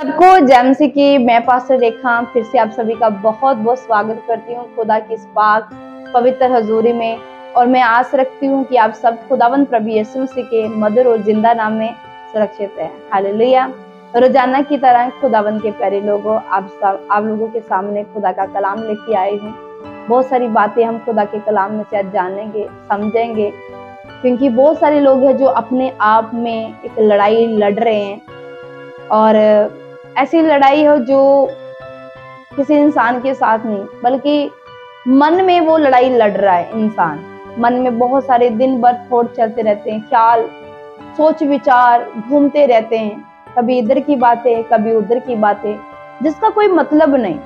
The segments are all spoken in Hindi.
सबको जेएमसी की मैं पास्टर रेखा फिर से आप सभी का बहुत बहुत स्वागत करती हूँ खुदा की इस पाक पवित्र हजूरी में। और मैं आस रखती हूँ कि आप सब खुदावंद प्रभु यीशु मसीह के मधुर और जिंदा नाम में सुरक्षित हैं। हालेलुया। रोजाना की तरह खुदावंद के प्यारे लोगों, आप लोगों के सामने खुदा का कलाम लेके आई हूँ। बहुत सारी बातें हम खुदा के कलाम में से आज जानेंगे, समझेंगे, क्योंकि बहुत सारे लोग हैं जो अपने आप में एक लड़ाई लड़ रहे हैं। और ऐसी लड़ाई हो जो किसी इंसान के साथ नहीं, बल्कि मन में वो लड़ाई लड़ रहा है इंसान। मन में बहुत सारे दिन भर थॉट चलते रहते हैं, ख्याल, सोच विचार घूमते रहते हैं, कभी इधर की बातें कभी उधर की बातें, जिसका कोई मतलब नहीं।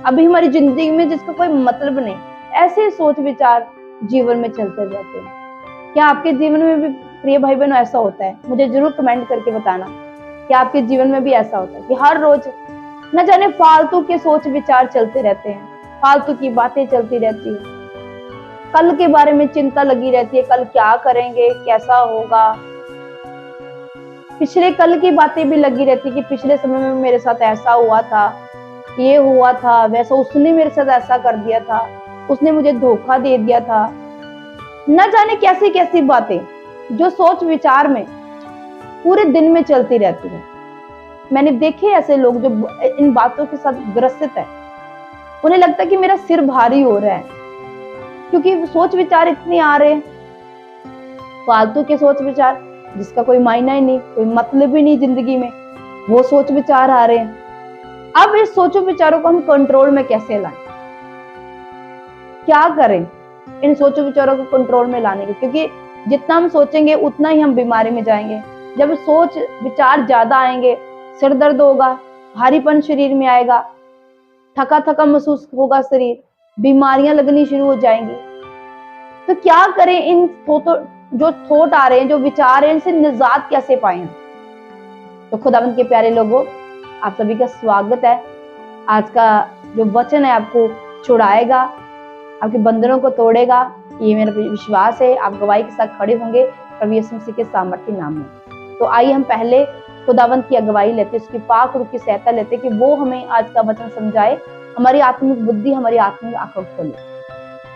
अभी हमारी जिंदगी में जिसका कोई मतलब नहीं, ऐसे सोच विचार जीवन में चलते रहते हैं। क्या आपके जीवन में भी प्रिय भाई बहनों ऐसा होता है? मुझे जरूर कमेंट करके बताना कि आपके जीवन में भी ऐसा होता है कि हर रोज न जाने फालतू के सोच विचार चलते रहते हैं, फालतू की बातें चलती रहती है, कल के बारे में चिंता लगी रहती है, कल क्या करेंगे, कैसा होगा। पिछले कल की बातें भी लगी रहती कि पिछले समय में मेरे साथ ऐसा हुआ था, ये हुआ था, वैसा, उसने मेरे साथ ऐसा कर दिया था, उसने मुझे धोखा दे दिया था। न जाने कैसी कैसी बातें जो सोच विचार में पूरे दिन में चलती रहती है। मैंने देखे ऐसे लोग जो इन बातों के साथ ग्रसित है। उन्हें लगता है कि मेरा सिर भारी हो रहा है, क्योंकि सोच विचार इतने आ रहे हैं, फालतू के सोच विचार जिसका कोई मायना ही नहीं, कोई मतलब ही नहीं जिंदगी में, वो सोच विचार आ रहे हैं। अब इस सोचो विचारों को हम कंट्रोल में कैसे लाएं? क्या करें इन सोचो विचारों को कंट्रोल में लाने के? क्योंकि जितना हम सोचेंगे उतना ही हम बीमारी में जाएंगे। जब सोच विचार ज्यादा आएंगे, सिर दर्द होगा, भारीपन शरीर में आएगा, थका थका महसूस होगा शरीर, बीमारियां लगनी शुरू हो जाएंगी। तो क्या करें? इन जो थॉट आ रहे हैं, जो विचार हैं, इनसे निजात कैसे पाएं? तो खुदावंद के प्यारे लोगों, आप सभी का स्वागत है। आज का जो वचन है आपको छुड़ाएगा, आपके बंधनों को तोड़ेगा, ये मेरा विश्वास है। आप गवाही के साथ खड़े होंगे प्रभु यीशु मसीह के सामर्थ्य नाम में। तो आइए हम पहले खुदावंत की अगुवाई लेते, उसकी पाक रूह की सहायता लेते कि वो हमें आज का वचन समझाए, हमारी आत्मिक बुद्धि, हमारी आत्मिक आंखों खोले।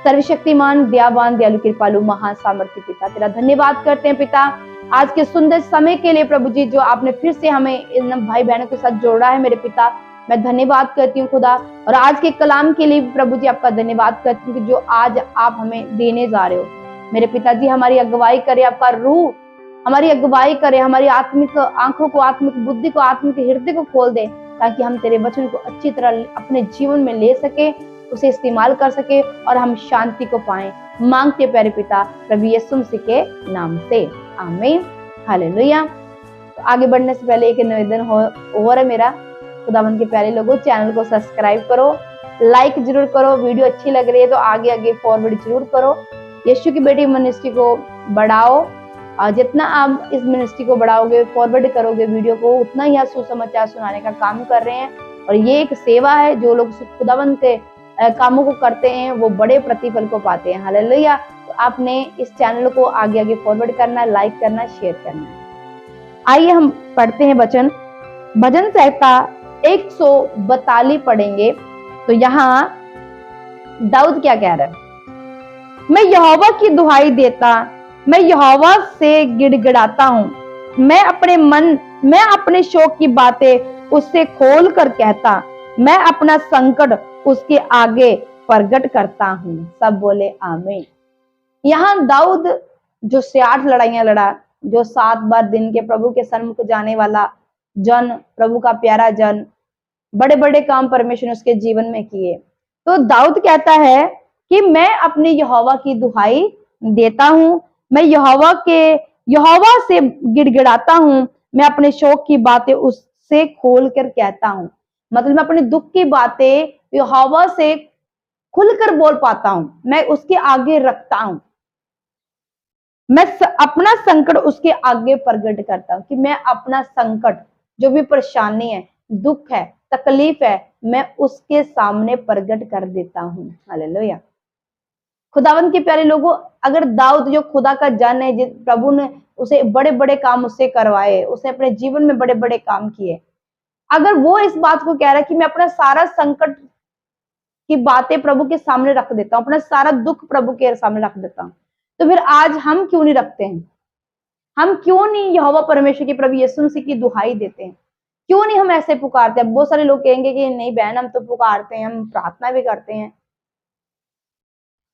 सर्वशक्तिमान, दयावान, दयालु, कृपालु, महान सामर्थ्य पिता, तेरा धन्यवाद करते हैं पिता आज के सुंदर समय के लिए प्रभु जी, जो आपने फिर से हमें इन भाई बहनों के साथ जोड़ा है। मेरे पिता, मैं धन्यवाद करती हूँ खुदा, और आज के कलाम के लिए प्रभु जी आपका धन्यवाद करती हूँ जो आज आप हमें देने जा रहे हो। मेरे पिताजी, हमारी अगुवाई करे, आपका रूह हमारी अगुवाई करे, हमारी आत्मिक आंखों को, आत्मिक बुद्धि को, आत्मिक हृदय को खोल दे, ताकि हम तेरे वचन को अच्छी तरह अपने जीवन में ले सके, उसे इस्तेमाल कर सके और हम शांति को पाएं। मांगते प्यारे पिता प्रभु यीशु मसीह के नाम से, आमीन, हालेलुया। तो आगे बढ़ने से पहले एक निवेदन हो रहा है मेरा, खुदावंद के प्यारे लोगों, चैनल को सब्सक्राइब करो, लाइक जरूर करो, वीडियो अच्छी लग रही है तो आगे आगे फॉरवर्ड जरूर करो। यीशु की बेटी मिनिस्ट्री को बढ़ाओ, और जितना आप इस मिनिस्ट्री को बढ़ाओगे, फॉरवर्ड करोगे वीडियो को, उतना ही आप सुसमाचार सुनाने का काम कर रहे हैं। और ये एक सेवा है, जो लोग खुदावंद के कामों को करते हैं वो बड़े प्रतिफल को पाते हैं। हालेलुया। तो आपने इस चैनल को आगे आगे फॉरवर्ड करना, लाइक करना, शेयर करना है। आइए हम पढ़ते हैं वचन, भजन संहिता 142 पढ़ेंगे। तो यहाँ दाऊद क्या कह रहा है? मैं यहोवा की दुहाई देता, मैं यहोवा से गिड़गिड़ाता हूँ, मैं अपने शोक की बातें उससे खोल कर कहता, मैं अपना संकट उसके आगे प्रगट करता हूँ। सब बोले आमीन। यहाँ दाऊद जो 68 लड़ाइयां लड़ा, जो 7 बार दिन के प्रभु के सन्मुख जाने वाला जन, प्रभु का प्यारा जन, बड़े बड़े काम परमेश्वर ने उसके जीवन में किए। तो दाऊद कहता है कि मैं अपने यहोवा की दुहाई देता हूँ, मैं यहोवा से गिड़गिड़ाता हूँ, मैं अपने शोक की बातें उससे खोल कर कहता हूँ। मतलब मैं अपने दुख की बातें यहोवा से खुलकर बोल पाता हूं, मैं उसके आगे रखता हूं, मैं अपना संकट उसके आगे प्रकट करता हूं, कि मैं अपना संकट, जो भी परेशानी है, दुख है, तकलीफ है, मैं उसके सामने प्रकट कर देता हूं। हालेलुया। खुदावंद के प्यारे लोगों, अगर दाऊद जो खुदा का जन है, प्रभु ने उसे बड़े बड़े काम उससे करवाए, उसने अपने जीवन में बड़े बड़े काम किए, अगर वो इस बात को कह रहा है कि मैं अपना सारा संकट की बातें प्रभु के सामने रख देता हूं, अपना सारा दुख प्रभु के सामने रख देता हूं, तो फिर आज हम क्यों नहीं रखते हैं? हम क्यों नहीं यहोवा परमेश्वर की, प्रभु यीशु मसीह की दुहाई देते हैं? क्यों नहीं हम ऐसे पुकारते हैं? बहुत सारे लोग कहेंगे कि नहीं बहन, हम तो पुकारते हैं, हम प्रार्थना भी करते हैं।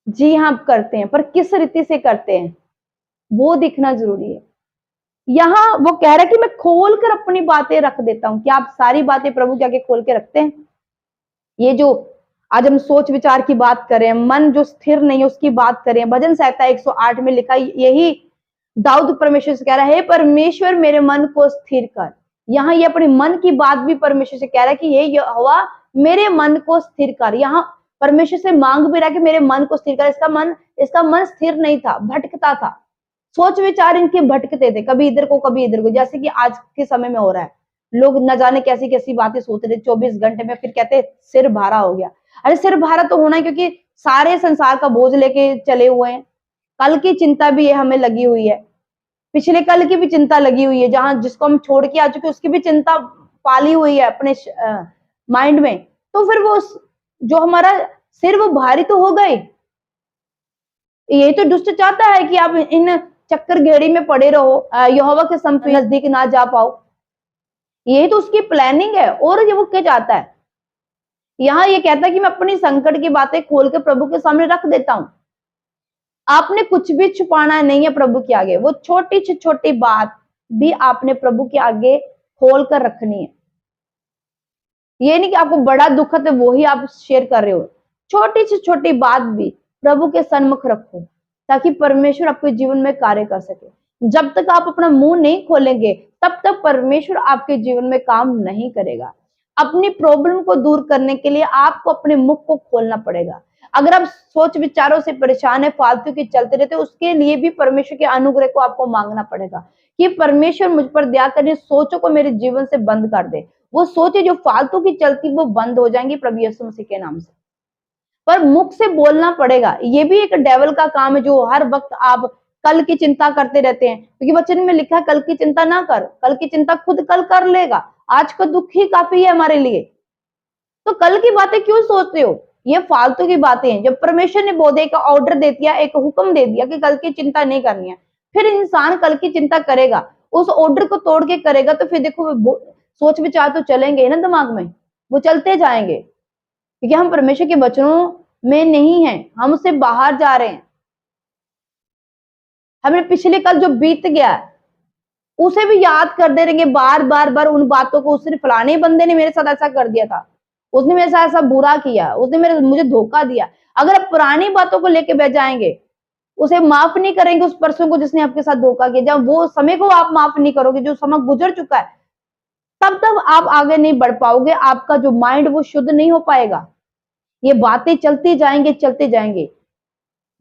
जी हाँ, करते हैं, पर किस रीति से करते हैं वो दिखना जरूरी है। यहाँ वो कह रहा है कि मैं खोल कर अपनी बातें रख देता हूं। क्या आप सारी बातें प्रभु के आगे खोल के रखते हैं? ये जो आज हम सोच विचार की बात करें, मन जो स्थिर नहीं है उसकी बात करें, भजन संहिता 108 में लिखा यही दाऊद परमेश्वर से कह रहा है, हे परमेश्वर मेरे मन को स्थिर कर। यहाँ ये अपने मन की बात भी परमेश्वर से कह रहा है कि हे यहोवा मेरे मन को स्थिर कर। यहाँ परमेश्वर से मांग भी रहा है कि मेरे मन को स्थिर कर। इसका मन स्थिर नहीं था, भटकता था, सोच विचार इनके भटकते थे, कभी इधर को कभी इधर को, जैसे कि आज के समय में हो रहा है। लोग न जाने कैसी कैसी बातें सोच रहे 24 घंटे में, फिर कहते सिर भारा हो गया। अरे सिर भारा तो होना है, क्योंकि सारे संसार का बोझ लेके चले हुए हैं। कल की चिंता भी ये हमें लगी हुई है, पिछले कल की भी चिंता लगी हुई है, जहां जिसको हम छोड़ के आ चुके उसकी भी चिंता पाली हुई है अपने माइंड में। तो फिर वो जो हमारा सिर वो भारी तो हो गई। ये तो दुष्ट चाहता है कि आप इन चक्कर घेड़ी में पड़े रहो, यहोवा के समीप नजदीक ना जा पाओ। यही तो उसकी प्लानिंग है। और ये वो क्या चाहता है? यहाँ ये कहता है कि मैं अपनी संकट की बातें खोल के प्रभु के सामने रख देता हूं। आपने कुछ भी छुपाना नहीं है प्रभु के आगे। वो छोटी से छोटी बात भी आपने प्रभु के आगे खोल कर रखनी है। ये नहीं कि आपको बड़ा दुख है तो वो ही आप शेयर कर रहे हो। छोटी से छोटी बात भी प्रभु के सन्मुख रखो, ताकि परमेश्वर आपके जीवन में कार्य कर सके। जब तक आप अपना मुंह नहीं खोलेंगे तब तक परमेश्वर आपके जीवन में काम नहीं करेगा। अपनी प्रॉब्लम को दूर करने के लिए आपको अपने मुख को खोलना पड़ेगा। अगर आप सोच विचारों से परेशान है, फालतू के चलते रहते, उसके लिए भी परमेश्वर के अनुग्रह को आपको मांगना पड़ेगा कि परमेश्वर मुझ पर दया करने सोचों को मेरे जीवन से बंद कर दे। वो सोचे जो फालतू की चलती वो बंद हो जाएंगी प्रभु यीशु मसीह के नाम से। पर मुख से बोलना पड़ेगा। ये भी एक डेविल का काम है, जो हर वक्त आप कल की चिंता करते रहते हैं, क्योंकि वचन में लिखा है कल की चिंता ना कर, कल की चिंता खुद कल कर लेगा। आज का दुख ही काफी है हमारे लिए, तो कल की बातें क्यों सोचते हो? ये फालतू की बातें हैं। जब परमेश्वर ने बोधे का ऑर्डर दे दिया, एक हुक्म दे दिया कि कल की चिंता नहीं करनी है, फिर इंसान कल की चिंता करेगा, उस ऑर्डर को तोड़ के करेगा, तो फिर देखो सोच विचार तो चलेंगे ना दिमाग में, वो चलते जाएंगे, क्योंकि हम परमेश्वर के वचनों में नहीं है, हम उससे बाहर जा रहे हैं। हमें पिछले कल जो बीत गया है उसे भी याद करते रहेंगे बार बार बार उन बातों को। उसने फलाने बंदे ने मेरे साथ ऐसा कर दिया था, उसने मेरे साथ ऐसा बुरा किया, उसने मुझे धोखा दिया। अगर आप पुरानी बातों को लेके बैठ जाएंगे, उसे माफ नहीं करेंगे उस पर्सन को जिसने आपके साथ धोखा किया, जब वो समय को आप माफ नहीं करोगे, जो समय गुजर चुका है, तब तक आप आगे नहीं बढ़ पाओगे। आपका जो माइंड वो शुद्ध नहीं हो पाएगा। ये बातें चलती जाएंगे चलते जाएंगे।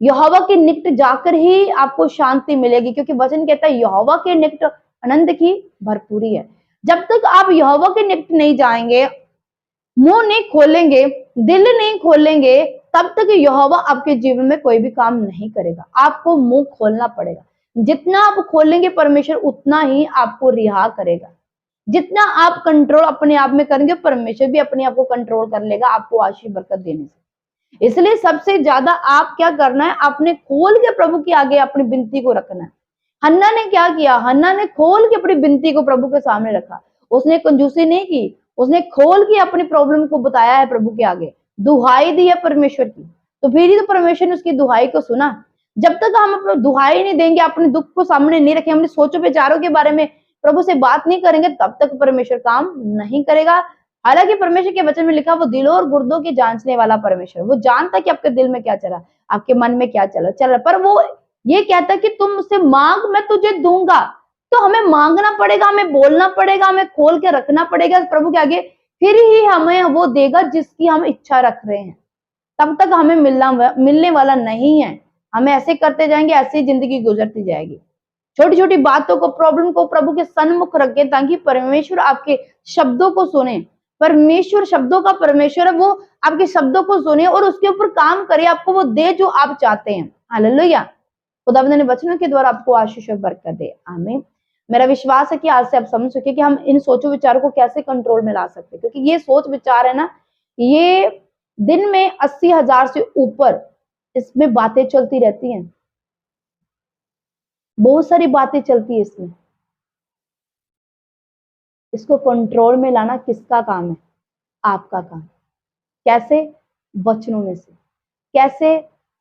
यहोवा के निकट जाकर ही आपको शांति मिलेगी, क्योंकि वचन कहता है यहोवा के निकट आनंद की भरपूरी है। जब तक आप यहोवा के निकट नहीं जाएंगे, मुंह नहीं खोलेंगे, दिल नहीं खोलेंगे, तब तक यहोवा आपके जीवन में कोई भी काम नहीं करेगा। आपको मुंह खोलना पड़ेगा। जितना आप खोलेंगे परमेश्वर उतना ही आपको रिहा करेगा। जितना आप कंट्रोल अपने आप में करेंगे, परमेश्वर भी अपने आप को कंट्रोल कर लेगा आपको आशीष बरकत देने से। इसलिए सबसे ज्यादा आप क्या करना है, आपने खोल के प्रभु के आगे अपनी विनती को रखना है। हन्ना ने क्या किया? हन्ना ने खोल के अपनी विनती को प्रभु के सामने रखा। उसने कंजूसी नहीं की, उसने खोल के अपनी प्रॉब्लम को बताया है प्रभु के आगे, दुहाई दी है परमेश्वर की। तो फिर ही तो परमेश्वर ने उसकी दुहाई को सुना। जब तक हम अपनी दुहाई नहीं देंगे, अपने दुख को सामने नहीं रखेंगे, अपने सोचो विचारों के बारे में प्रभु से बात नहीं करेंगे, तब तक परमेश्वर काम नहीं करेगा। हालांकि परमेश्वर के वचन में लिखा वो दिलों और गुर्दों की जांचने वाला परमेश्वर, वो जानता है कि आपके दिल में क्या चला, आपके मन में क्या चल रहा, पर वो ये कहता है कि तुम मुझसे मांग, मैं तुझे दूंगा। तो हमें मांगना पड़ेगा, हमें बोलना पड़ेगा, हमें खोल के रखना पड़ेगा प्रभु के आगे, फिर ही हमें वो देगा जिसकी हम इच्छा रख रहे हैं। तब तक हमें मिलने वाला नहीं है। हमें ऐसे करते जाएंगे, ऐसी जिंदगी गुजरती जाएगी। छोटी छोटी बातों को, प्रॉब्लम को प्रभु के सन्मुख रखे, ताकि परमेश्वर आपके शब्दों को सुने। परमेश्वर शब्दों का परमेश्वर है, वो आपके शब्दों को सुने और उसके ऊपर काम करे, आपको वो दे जो आप चाहते हैं। हालेलुया। खुदावंद ने वचनों के द्वारा आपको आशीष और बरकत दे। आमीन। मेरा विश्वास है कि आज से आप समझ चुके कि हम इन सोचों विचारों को कैसे कंट्रोल में ला सकते हैं, क्योंकि ये सोच विचार है ना, ये दिन में 80,000 से ऊपर इसमें बातें चलती रहती हैं, बहुत सारी बातें चलती है इसमें। इसको कंट्रोल में लाना किसका काम है? आपका काम। कैसे? वचनों में से। कैसे?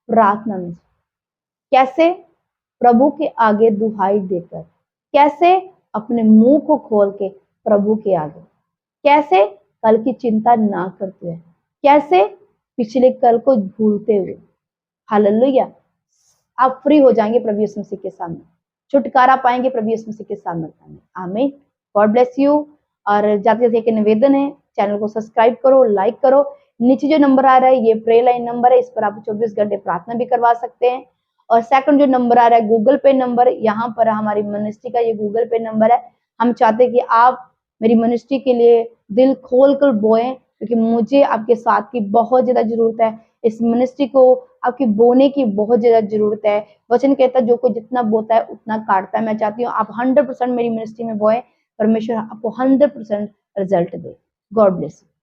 प्रार्थना में से। कैसे? प्रभु के आगे दुहाई देकर। कैसे? अपने मुंह को खोल के प्रभु के आगे। कैसे? कल की चिंता ना करते हुए। कैसे? पिछले कल को भूलते हुए। हालेलुया। आप फ्री हो जाएंगे प्रभु यीशु मसीह के सामने, छुटकारा पाएंगे प्रभु यीशु मसीह के सामने। आमीन। God bless you. और जाते जाते एक निवेदन है, चैनल को सब्सक्राइब करो, लाइक करो। नीचे जो नंबर आ रहा है ये प्रे लाइन नंबर है, इस पर आप 24 घंटे प्रार्थना भी करवा सकते हैं। और सेकंड जो नंबर आ रहा है गूगल पे नंबर, यहाँ पर हमारी मिनिस्ट्री का ये गूगल पे नंबर है। हम चाहते हैं कि आप मेरी मिनिस्ट्री के लिए दिल खोल कर बोएं, क्योंकि मुझे आपके साथ की बहुत ज्यादा जरूरत है। इस मिनिस्ट्री को आपकी बोने की बहुत ज्यादा जरूरत है। वचन कहता है जो कोई जितना बोता है उतना काटता है। मैं चाहती हूँ आप 100% मेरी मिनिस्ट्री में बोए, परमेश्वर आपको 100% result they. God bless you.